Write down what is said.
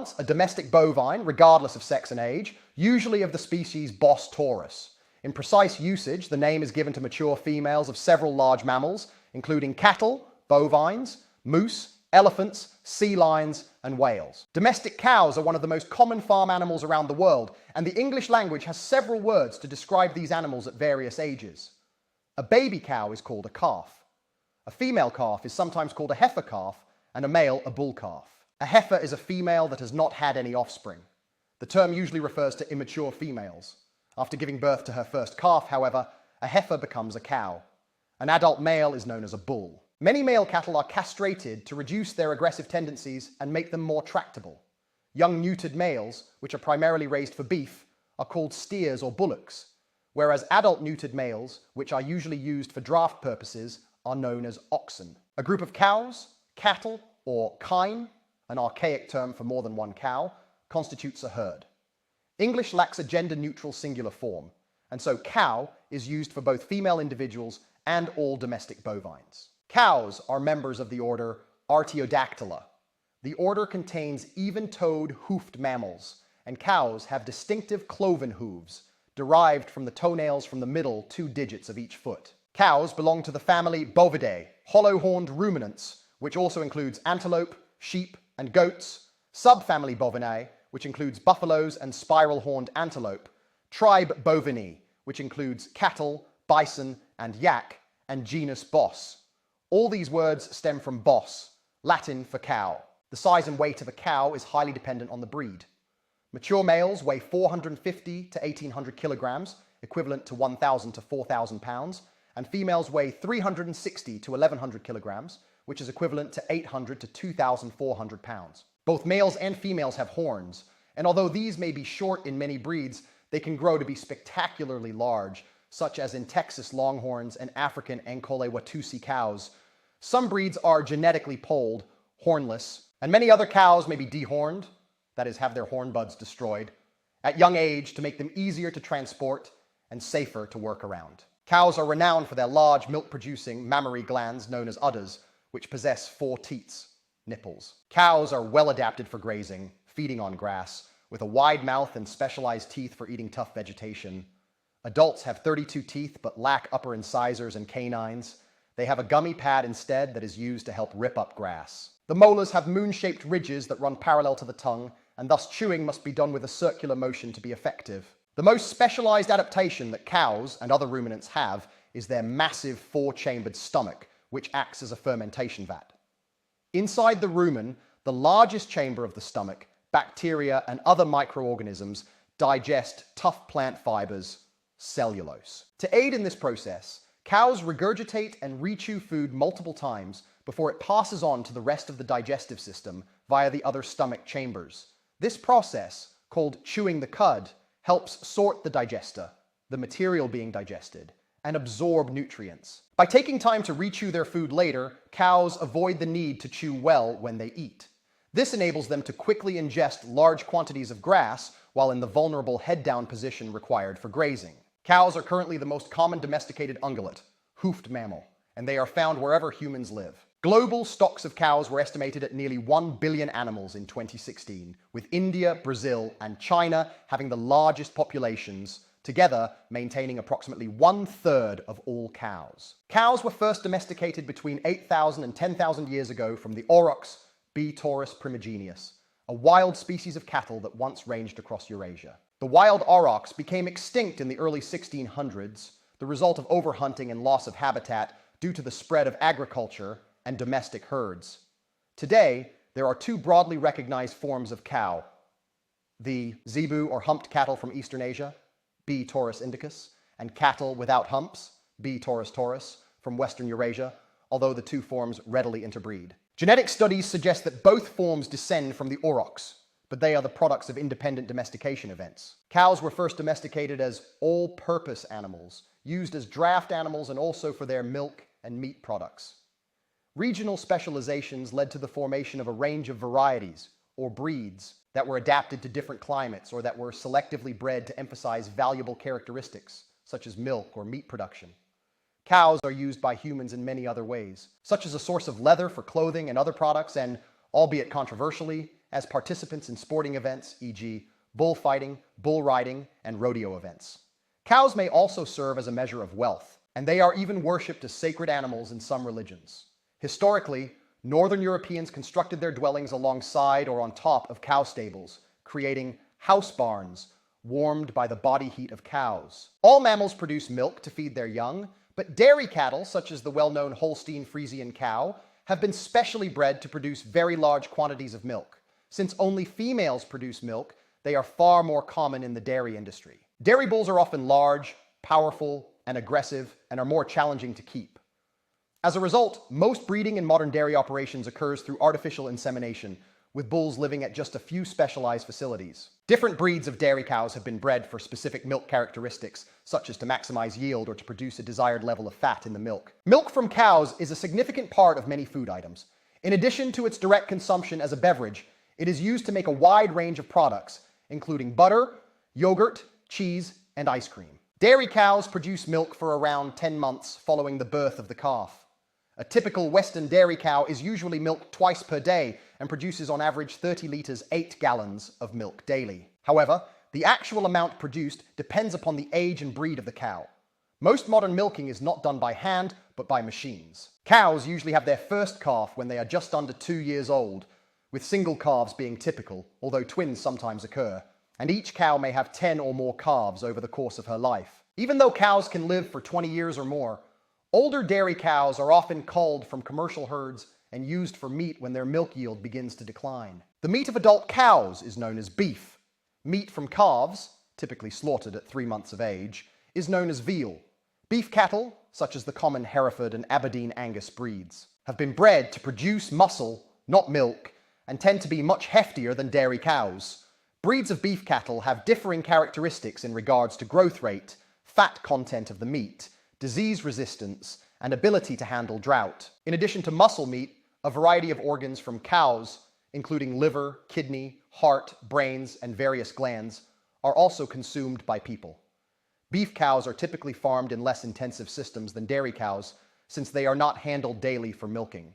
A domestic bovine, regardless of sex and age, usually of the species Bos taurus. In precise usage, the name is given to mature females of several large mammals, including cattle, bovines, moose, elephants, sea lions, and whales. Domestic cows are one of the most common farm animals around the world, and the English language has several words to describe these animals at various ages. A baby cow is called a calf. A female calf is sometimes called a heifer calf, and a male a bull calf. A heifer is a female that has not had any offspring. The term usually refers to immature females. After giving birth to her first calf, however, a heifer becomes a cow. An adult male is known as a bull. Many male cattle are castrated to reduce their aggressive tendencies and make them more tractable. Young neutered males, which are primarily raised for beef, are called steers or bullocks, whereas adult neutered males, which are usually used for draft purposes, are known as oxen. A group of cows, cattle, or kine, an archaic term for more than one cow, constitutes a herd. English lacks a gender-neutral singular form, and so cow is used for both female individuals and all domestic bovines. Cows are members of the order Artiodactyla. The order contains even-toed hoofed mammals, and cows have distinctive cloven hooves, derived from the toenails from the middle 2 digits of each foot. Cows belong to the family Bovidae, hollow-horned ruminants, which also includes antelope, sheep, and goats, subfamily Bovinae, which includes buffaloes and spiral-horned antelope, tribe Bovinae, which includes cattle, bison, and yak, and genus Bos. All these words stem from bos, Latin for cow. The size and weight of a cow is highly dependent on the breed. Mature males weigh 450 to 1,800 kilograms, equivalent to 1,000 to 4,000 pounds, and females weigh 360 to 1,100 kilograms, which is equivalent to 800 to 2,400 pounds. Both males and females have horns, and although these may be short in many breeds, they can grow to be spectacularly large, such as in Texas Longhorns and African Ankole Watusi cows. Some breeds are genetically polled, hornless, and many other cows may be dehorned, that is, have their horn buds destroyed, at young age to make them easier to transport and safer to work around. Cows are renowned for their large milk-producing mammary glands known as udders, which possess 4 teats, nipples. Cows are well adapted for grazing, feeding on grass, with a wide mouth and specialized teeth for eating tough vegetation. Adults have 32 teeth but lack upper incisors and canines. They have a gummy pad instead that is used to help rip up grass. The molars have moon-shaped ridges that run parallel to the tongue, and thus chewing must be done with a circular motion to be effective. The most specialized adaptation that cows and other ruminants have is their massive 4-chambered stomach, which acts as a fermentation vat. Inside the rumen, the largest chamber of the stomach, bacteria and other microorganisms digest tough plant fibers, cellulose. To aid in this process, cows regurgitate and rechew food multiple times before it passes on to the rest of the digestive system via the other stomach chambers. This process, called chewing the cud, helps sort the digesta, the material being digested, and absorb nutrients. By taking time to rechew their food later, cows avoid the need to chew well when they eat. This enables them to quickly ingest large quantities of grass while in the vulnerable head-down position required for grazing. Cows are currently the most common domesticated ungulate, hoofed mammal, and they are found wherever humans live. Global stocks of cows were estimated at nearly 1 billion animals in 2016, with India, Brazil, and China having the largest populations, together maintaining approximately 1/3 of all cows. Cows were first domesticated between 8,000 and 10,000 years ago from the aurochs B. taurus primigenius, a wild species of cattle that once ranged across Eurasia. The wild aurochs became extinct in the early 1600s, the result of overhunting and loss of habitat due to the spread of agriculture and domestic herds. Today, there are 2 broadly recognized forms of cow: the zebu or humped cattle from Eastern Asia, B. taurus indicus, and cattle without humps, B. taurus taurus, from Western Eurasia, although the 2 forms readily interbreed. Genetic studies suggest that both forms descend from the aurochs, but they are the products of independent domestication events. Cows were first domesticated as all-purpose animals, used as draft animals and also for their milk and meat products. Regional specializations led to the formation of a range of varieties, or breeds, that were adapted to different climates or that were selectively bred to emphasize valuable characteristics, such as milk or meat production. Cows are used by humans in many other ways, such as a source of leather for clothing and other products, and, albeit controversially, as participants in sporting events, e.g., bullfighting, bull riding, and rodeo events. Cows may also serve as a measure of wealth, and they are even worshipped as sacred animals in some religions. Historically, Northern Europeans constructed their dwellings alongside or on top of cow stables, creating house barns warmed by the body heat of cows. All mammals produce milk to feed their young, but dairy cattle, such as the well-known Holstein Friesian cow, have been specially bred to produce very large quantities of milk. Since only females produce milk, they are far more common in the dairy industry. Dairy bulls are often large, powerful, and aggressive, and are more challenging to keep. As a result, most breeding in modern dairy operations occurs through artificial insemination, with bulls living at just a few specialized facilities. Different breeds of dairy cows have been bred for specific milk characteristics, such as to maximize yield or to produce a desired level of fat in the milk. Milk from cows is a significant part of many food items. In addition to its direct consumption as a beverage, it is used to make a wide range of products, including butter, yogurt, cheese, and ice cream. Dairy cows produce milk for around 10 months following the birth of the calf. A typical Western dairy cow is usually milked twice per day and produces on average 30 litres, 8 gallons of milk daily. However, the actual amount produced depends upon the age and breed of the cow. Most modern milking is not done by hand, but by machines. Cows usually have their first calf when they are just under 2 years old, with single calves being typical, although twins sometimes occur, and each cow may have 10 or more calves over the course of her life. Even though cows can live for 20 years or more, older dairy cows are often culled from commercial herds and used for meat when their milk yield begins to decline. The meat of adult cows is known as beef. Meat from calves, typically slaughtered at 3 months of age, is known as veal. Beef cattle, such as the common Hereford and Aberdeen Angus breeds, have been bred to produce muscle, not milk, and tend to be much heftier than dairy cows. Breeds of beef cattle have differing characteristics in regards to growth rate, fat content of the meat, disease resistance, and ability to handle drought. In addition to muscle meat, a variety of organs from cows, including liver, kidney, heart, brains, and various glands, are also consumed by people. Beef cows are typically farmed in less intensive systems than dairy cows, since they are not handled daily for milking.